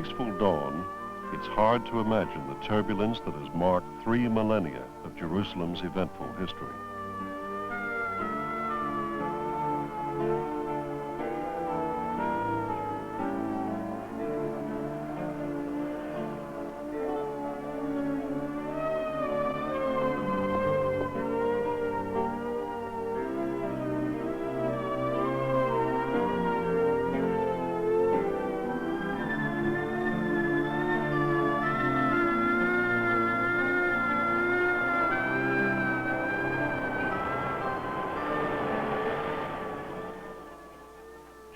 peaceful dawn, it's hard to imagine the turbulence that has marked 3 millennia of Jerusalem's eventful history.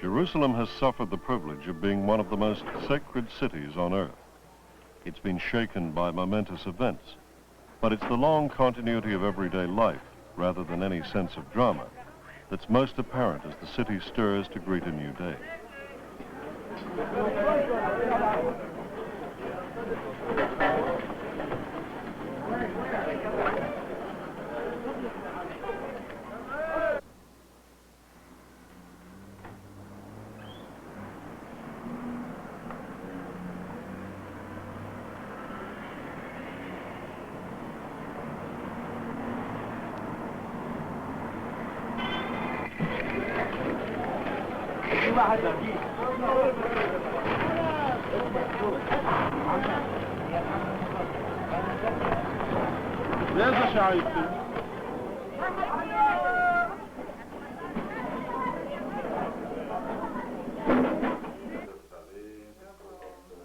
Jerusalem has suffered the privilege of being one of the most sacred cities on earth. It's been shaken by momentous events, but it's the long continuity of everyday life, rather than any sense of drama, that's most apparent as the city stirs to greet a new day.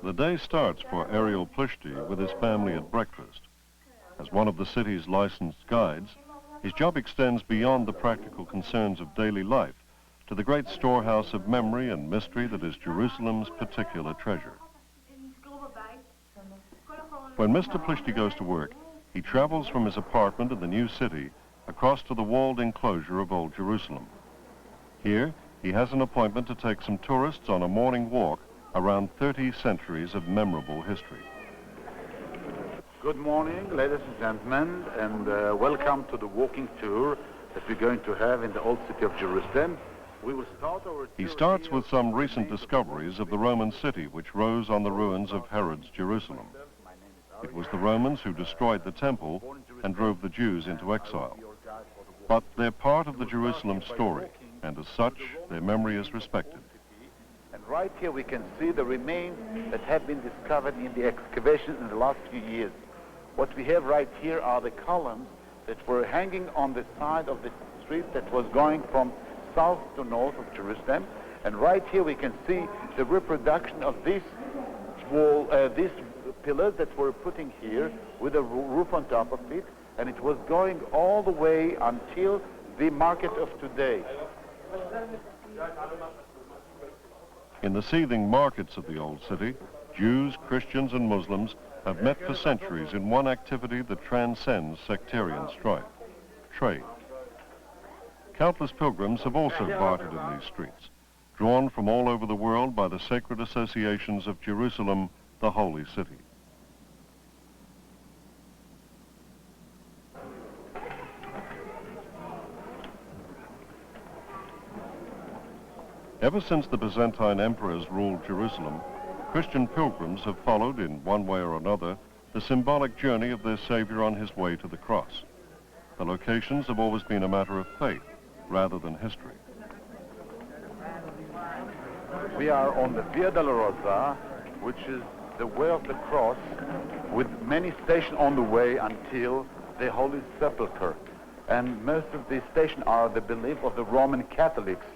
The day starts for Ariel Plishti with his family at breakfast. As one of the city's licensed guides, his job extends beyond the practical concerns of daily life to the great storehouse of memory and mystery that is Jerusalem's particular treasure. When Mr. Plishti goes to work, he travels from his apartment in the new city across to the walled enclosure of Old Jerusalem. Here, he has an appointment to take some tourists on a morning walk around 30 centuries of memorable history. Good morning, ladies and gentlemen, and welcome to the walking tour that we're going to have in the old city of Jerusalem. We will start our tour. He starts with some recent discoveries of the Roman city which rose on the ruins of Herod's Jerusalem. It was the Romans who destroyed the temple and drove the Jews into exile. But they're part of the Jerusalem story, and as such, their memory is respected. And right here we can see the remains that have been discovered in the excavation in the last few years. What we have right here are the columns that were hanging on the side of the street that was going from south to north of Jerusalem. And right here we can see the reproduction of this wall, these pillars that were putting here with a roof on top of it. And it was going all the way until the market of today. In the seething markets of the old city, Jews, Christians, and Muslims have met for centuries in one activity that transcends sectarian strife: trade. Countless pilgrims have also bartered in these streets, drawn from all over the world by the sacred associations of Jerusalem, the holy city. Ever since the Byzantine emperors ruled Jerusalem, Christian pilgrims have followed, in one way or another, the symbolic journey of their Savior on his way to the cross. The locations have always been a matter of faith, rather than history. We are on the Via Dolorosa, which is the way of the cross, with many stations on the way until the Holy Sepulchre. And most of these stations are the belief of the Roman Catholics.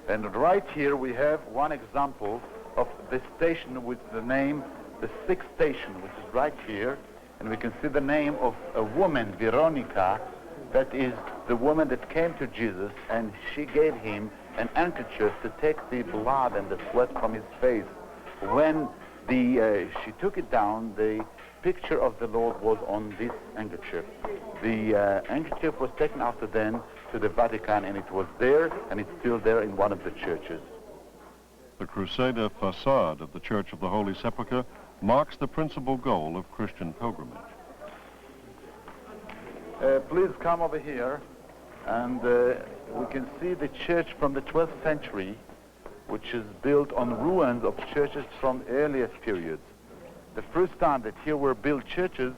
And right here we have one example of the station with the name, the sixth station, which is right here. And we can see the name of a woman, Veronica, that is the woman that came to Jesus, and she gave him an handkerchief to take the blood and the sweat from his face. When she took it down, the picture of the Lord was on this handkerchief. The handkerchief was taken after then to the Vatican, and it was there, and it's still there in one of the churches. The Crusader facade of the Church of the Holy Sepulchre marks the principal goal of Christian pilgrimage. Please come over here, and we can see the church from the 12th century, which is built on ruins of churches from earliest periods. The first time that here were built churches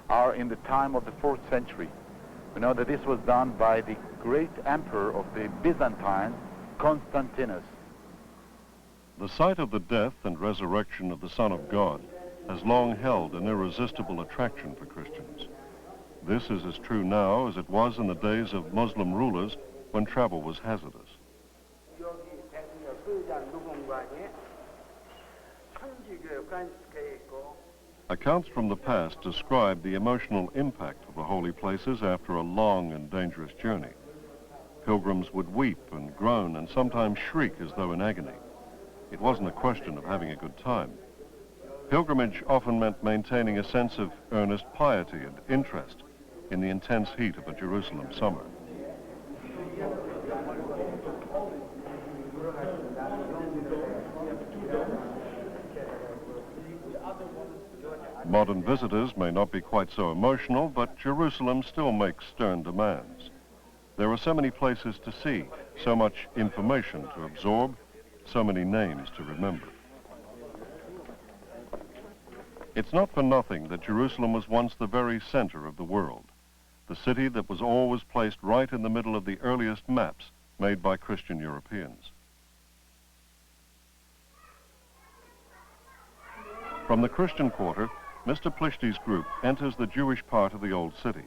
are in the time of the 4th century. We know that this was done by the great emperor of the Byzantines, Constantinus. The sight of the death and resurrection of the Son of God has long held an irresistible attraction for Christians. This is as true now as it was in the days of Muslim rulers when travel was hazardous. Accounts from the past describe the emotional impact of the holy places after a long and dangerous journey. Pilgrims would weep and groan and sometimes shriek as though in agony. It wasn't a question of having a good time. Pilgrimage often meant maintaining a sense of earnest piety and interest in the intense heat of a Jerusalem summer. Modern visitors may not be quite so emotional, but Jerusalem still makes stern demands. There are so many places to see, so much information to absorb, so many names to remember. It's not for nothing that Jerusalem was once the very center of the world, the city that was always placed right in the middle of the earliest maps made by Christian Europeans. From the Christian quarter, Mr. Plishti's group enters the Jewish part of the old city.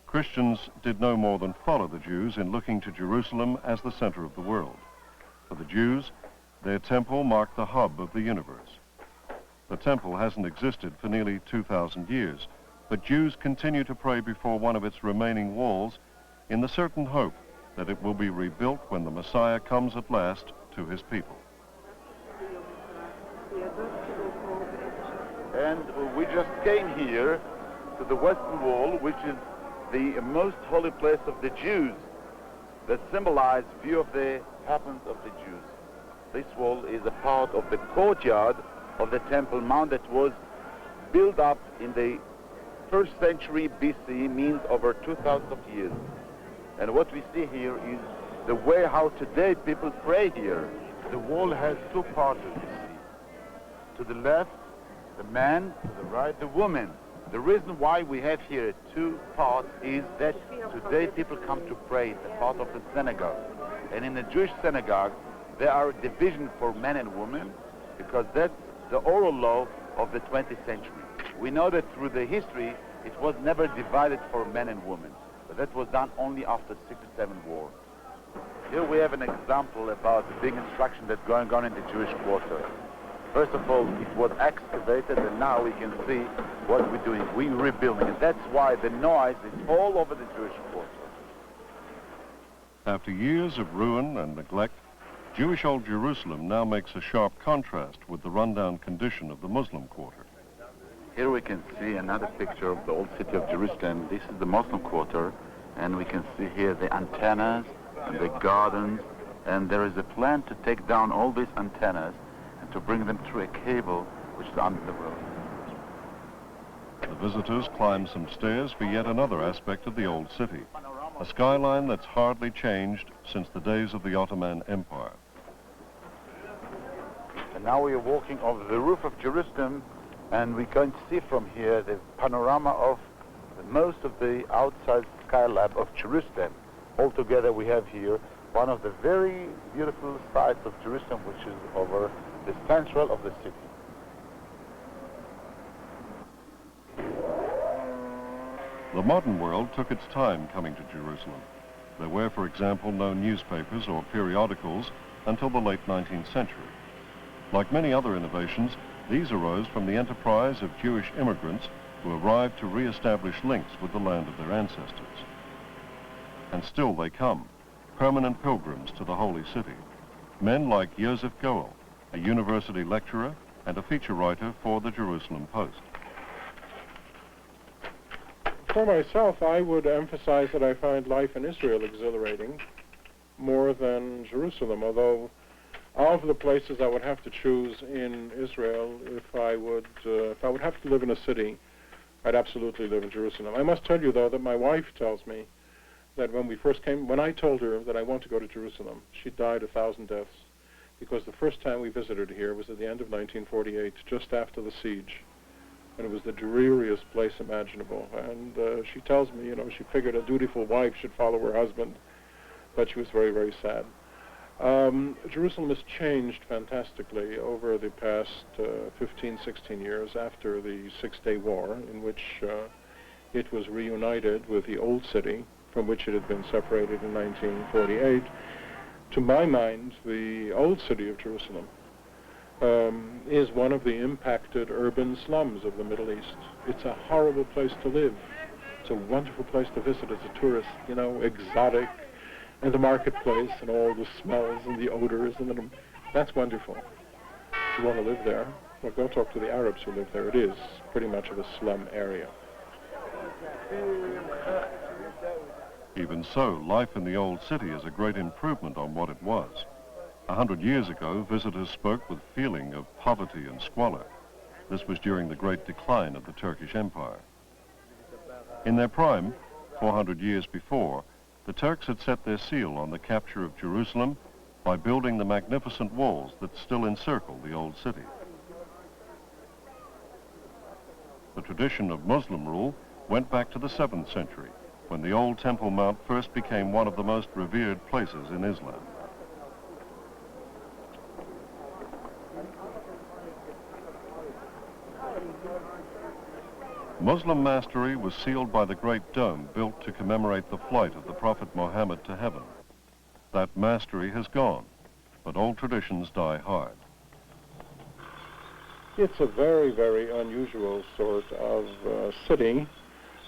Christians did no more than follow the Jews in looking to Jerusalem as the center of the world. For the Jews, their temple marked the hub of the universe. The temple hasn't existed for nearly 2,000 years, but Jews continue to pray before one of its remaining walls in the certain hope that it will be rebuilt when the Messiah comes at last to his people. And we just came here to the Western Wall, which is the most holy place of the Jews, that symbolize view of the heavens of the Jews. This wall is a part of the courtyard of the Temple Mount that was built up in the 1st century BC, means over 2,000 years. And what we see here is the way how today people pray here. The wall has 2 parts, you see. To the left, the man, to the right, the woman. The reason why we have here 2 parts is that today people come to pray, the part of the synagogue. And in the Jewish synagogue, there are division for men and women, because that's the oral law of the 20th century. We know that through the history, it was never divided for men and women, but that was done only after 67 war. Here we have an example about the big construction that's going on in the Jewish quarter. First of all, it was excavated, and now we can see what we're doing. We're rebuilding, and that's why the noise is all over the Jewish quarter. After years of ruin and neglect, Jewish Old Jerusalem now makes a sharp contrast with the rundown condition of the Muslim quarter. Here we can see another picture of the old city of Jerusalem. This is the Muslim quarter, and we can see here the antennas and the gardens, and there is a plan to take down all these antennas and to bring them through a cable which is under the road. The visitors climb some stairs for yet another aspect of the old city, a skyline that's hardly changed since the days of the Ottoman Empire. And now we are walking over the roof of Jerusalem, and we can see from here the panorama of most of the outside skylab of Jerusalem. Altogether we have here one of the very beautiful sites of Jerusalem, which is over the central of the city. The modern world took its time coming to Jerusalem. There were, for example, no newspapers or periodicals until the late 19th century. Like many other innovations, these arose from the enterprise of Jewish immigrants who arrived to re-establish links with the land of their ancestors. And still they come, permanent pilgrims to the Holy City. Men like Joseph Goel, a university lecturer and a feature writer for the Jerusalem Post. For myself, I would emphasize that I find life in Israel exhilarating more than Jerusalem, although of the places I would have to choose in Israel, if I would have to live in a city, I'd absolutely live in Jerusalem. I must tell you, though, that my wife tells me that when I told her that I want to go to Jerusalem, she died 1,000 deaths. because the first time we visited here was at the end of 1948, just after the siege. And it was the dreariest place imaginable. And she tells me, she figured a dutiful wife should follow her husband, but she was very, very sad. Jerusalem has changed fantastically over the past 15, 16 years after the Six-Day War, in which it was reunited with the old city from which it had been separated in 1948. To my mind, the old city of Jerusalem is one of the impacted urban slums of the Middle East. It's a horrible place to live. It's a wonderful place to visit as a tourist, exotic, and the marketplace and all the smells and the odors, and that's wonderful. If you want to live there, well, go talk to the Arabs who live there. It is pretty much of a slum area. Even so, life in the old city is a great improvement on what it was. 100 years ago, visitors spoke with feeling of poverty and squalor. This was during the great decline of the Turkish Empire. In their prime, 400 years before, the Turks had set their seal on the capture of Jerusalem by building the magnificent walls that still encircle the old city. The tradition of Muslim rule went back to the 7th century, when the old Temple Mount first became one of the most revered places in Islam. Muslim mastery was sealed by the Great Dome built to commemorate the flight of the Prophet Muhammad to heaven. That mastery has gone, but old traditions die hard. It's a very, very unusual sort of city.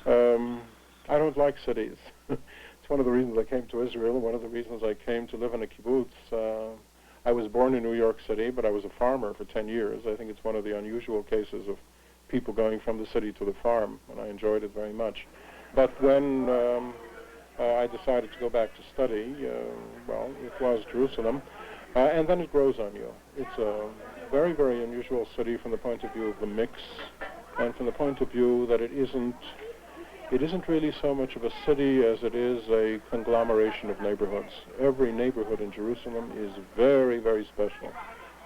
I don't like cities. It's one of the reasons I came to Israel, and one of the reasons I came to live in a kibbutz. I was born in New York City, but I was a farmer for 10 years. I think it's one of the unusual cases of people going from the city to the farm, and I enjoyed it very much. But when I decided to go back to study, well, it was Jerusalem, and then it grows on you. It's a very, very unusual city from the point of view of the mix, and from the point of view that it isn't really so much of a city as it is a conglomeration of neighborhoods. Every neighborhood in Jerusalem is very, very special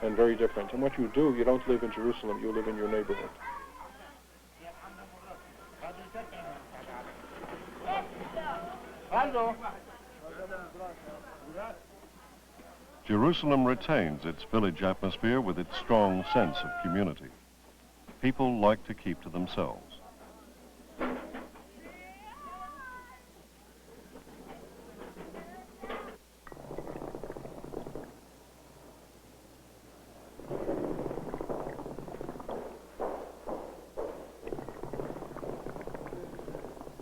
and very different. And what you do, you don't live in Jerusalem, you live in your neighborhood. Jerusalem retains its village atmosphere with its strong sense of community. People like to keep to themselves.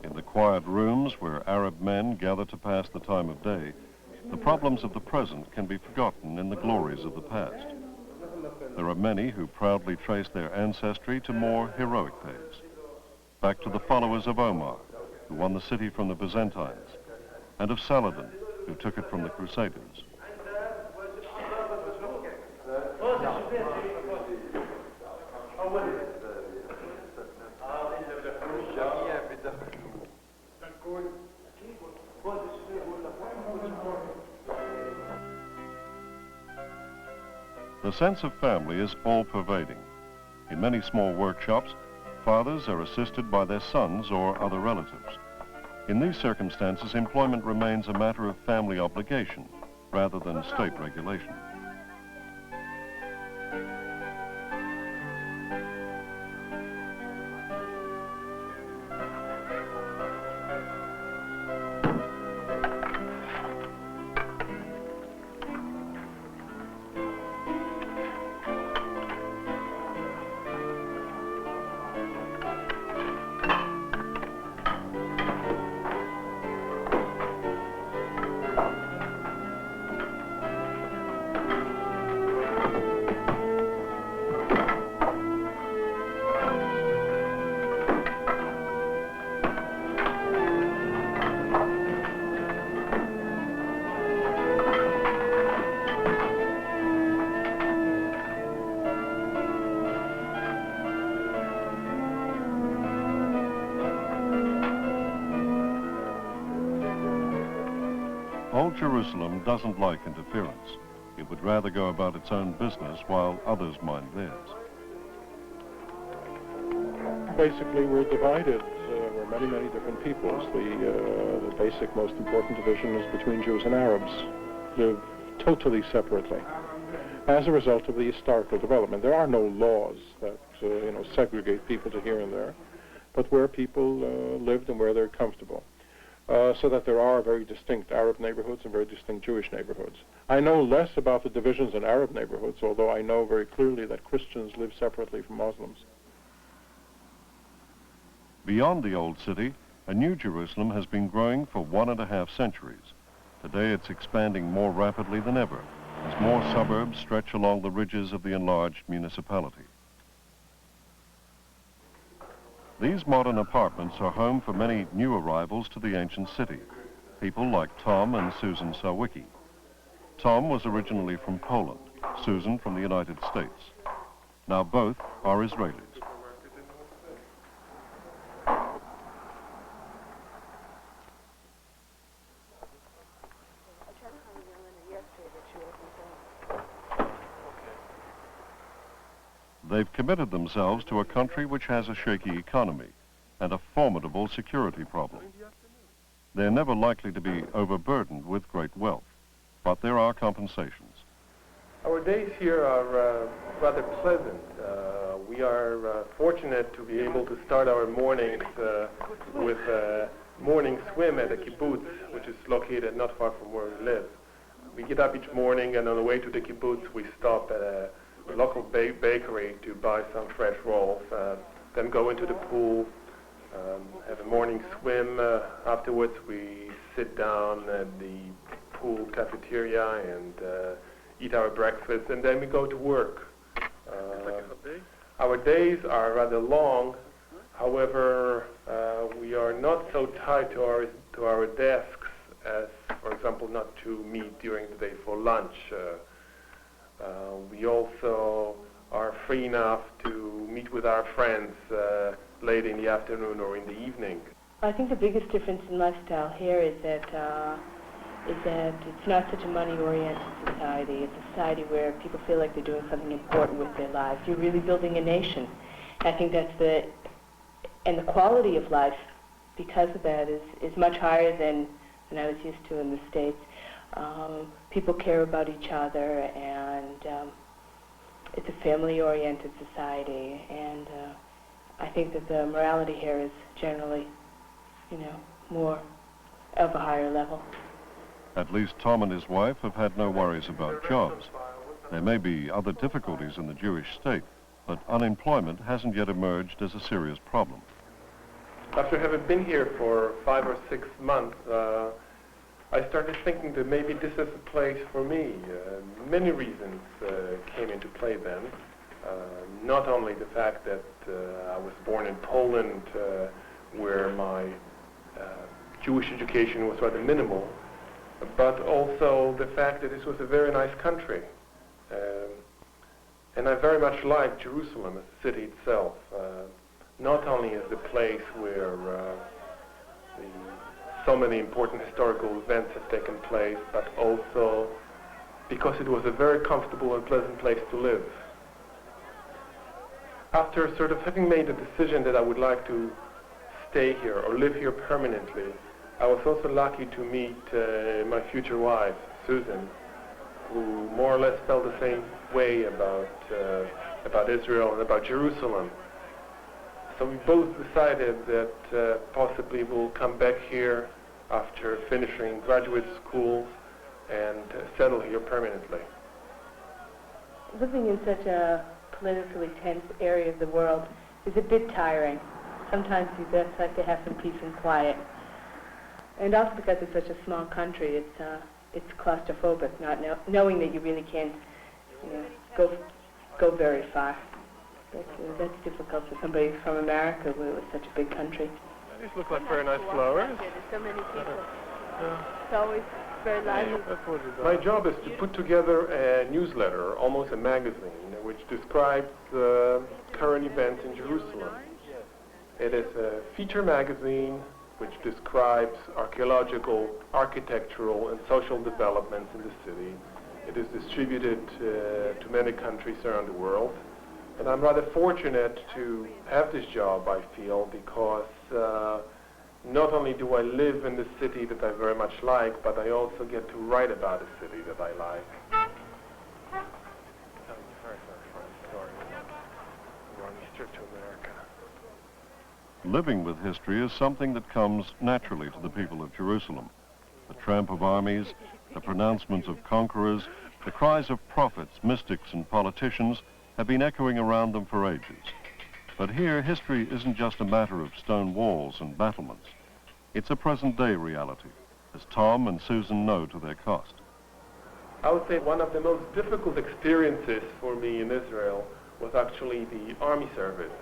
In the quiet rooms where Arab men gather to pass the time of day, the problems of the present can be forgotten in the glories of the past. There are many who proudly trace their ancestry to more heroic days, back to the followers of Omar, who won the city from the Byzantines, and of Saladin, who took it from the Crusaders. The sense of family is all-pervading. In many small workshops, fathers are assisted by their sons or other relatives. In these circumstances, employment remains a matter of family obligation rather than state regulation. Old Jerusalem doesn't like interference. It would rather go about its own business while others mind theirs. Basically, we're divided. We're many, many different peoples. The basic, most important division is between Jews and Arabs, live totally separately. As a result of the historical development, there are no laws that segregate people to here and there, but where people lived and where they're comfortable. So that there are very distinct Arab neighborhoods and very distinct Jewish neighborhoods. I know less about the divisions in Arab neighborhoods, although I know very clearly that Christians live separately from Muslims. Beyond the Old City, a new Jerusalem has been growing for 1.5 centuries. Today it's expanding more rapidly than ever, as more suburbs stretch along the ridges of the enlarged municipality. These modern apartments are home for many new arrivals to the ancient city, people like Tom and Susan Sawicki. Tom was originally from Poland, Susan from the United States. Now both are Israelis. They've committed themselves to a country which has a shaky economy and a formidable security problem. They're never likely to be overburdened with great wealth, but there are compensations. Our days here are rather pleasant. We are fortunate to be able to start our mornings with a morning swim at a kibbutz, which is located not far from where we live. We get up each morning, and on the way to the kibbutz, we stop at a local bakery to buy some fresh rolls, then go into the pool, have a morning swim. Afterwards, we sit down at the pool cafeteria and eat our breakfast, and then we go to work. Our days are rather long. However, we are not so tied to our desks as, for example, not to meet during the day for lunch. We also are free enough to meet with our friends late in the afternoon or in the evening. I think the biggest difference in lifestyle here is that it's not such a money-oriented society. It's a society where people feel like they're doing something important with their lives. You're really building a nation. I think that's the quality of life, because of that, is much higher than I was used to in the States. People care about each other, and it's a family-oriented society, and I think that the morality here is generally, more of a higher level. At least Tom and his wife have had no worries about jobs. There may be other difficulties in the Jewish state, but unemployment hasn't yet emerged as a serious problem. After having been here for 5 or 6 months, I started thinking that maybe this is a place for me. Many reasons came into play then. Not only the fact that I was born in Poland, where my Jewish education was rather minimal, but also the fact that this was a very nice country. And I very much like Jerusalem as the city itself, not only as the place where so many important historical events have taken place, but also because it was a very comfortable and pleasant place to live. After sort of having made the decision that I would like to stay here or live here permanently, I was also lucky to meet my future wife, Susan, who more or less felt the same way about Israel and about Jerusalem. So we both decided that possibly we'll come back here after finishing graduate school and settle here permanently. Living in such a politically tense area of the world is a bit tiring. Sometimes you just like to have some peace and quiet. And also because it's such a small country, it's claustrophobic, not knowing that you really can't, go very far. That's difficult for somebody from America, where it was such a big country. These look like very nice flowers. There's so many people. It's always very lively. My job is to put together a newsletter, almost a magazine, which describes current events in Jerusalem. It is a feature magazine which describes archaeological, architectural, and social developments in the city. It is distributed to many countries around the world. And I'm rather fortunate to have this job, I feel, because not only do I live in the city that I very much like, but I also get to write about a city that I like. Living with history is something that comes naturally to the people of Jerusalem. The tramp of armies, the pronouncements of conquerors, the cries of prophets, mystics, and politicians have been echoing around them for ages. But here, history isn't just a matter of stone walls and battlements. It's a present-day reality, as Tom and Susan know to their cost. I would say one of the most difficult experiences for me in Israel was actually the army service.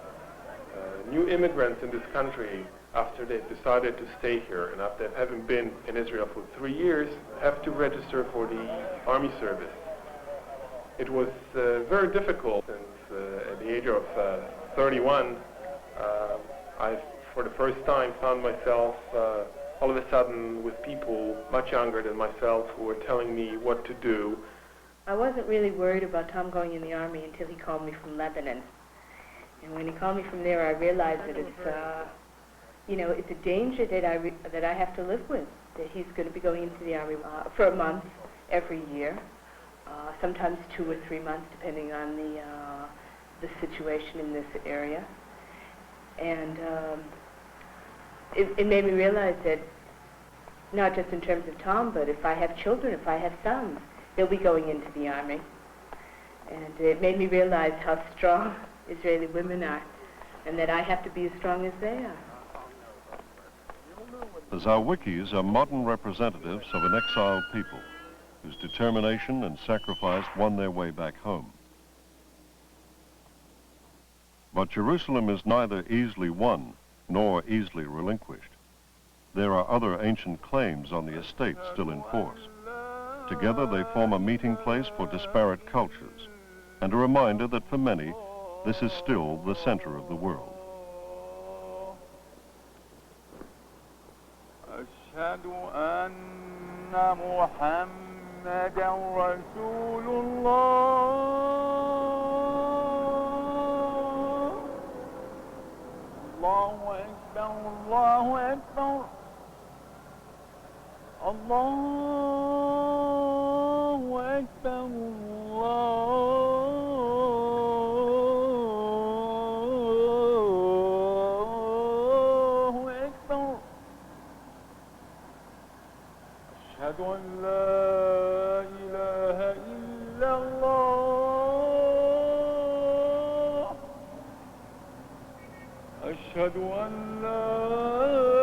New immigrants in this country, after they've decided to stay here and after having been in Israel for 3 years, have to register for the army service. It was very difficult since at the age of 31, I, for the first time, found myself all of a sudden with people much younger than myself who were telling me what to do. I wasn't really worried about Tom going in the army until he called me from Lebanon. And when he called me from there, I realized that it's a danger that I have to live with, that he's going to be going into the army for a month every year, sometimes 2 or 3 months, depending on the situation in this area. And it made me realize that not just in terms of Tom, but if I have children, if I have sons, they'll be going into the army. And it made me realize how strong Israeli women are, and that I have to be as strong as they are. The Zawikis are modern representatives of an exiled people whose determination and sacrifice won their way back home. But Jerusalem is neither easily won nor easily relinquished. There are other ancient claims on the estate still in force. Together they form a meeting place for disparate cultures, and a reminder that for many, this is still the center of the world. أشهد أن محمدًا رسول الله. الله أكبر الله أكبر الله أكبر الله أكبر. أشهد أن لا إله إلا الله. أشهد أن لا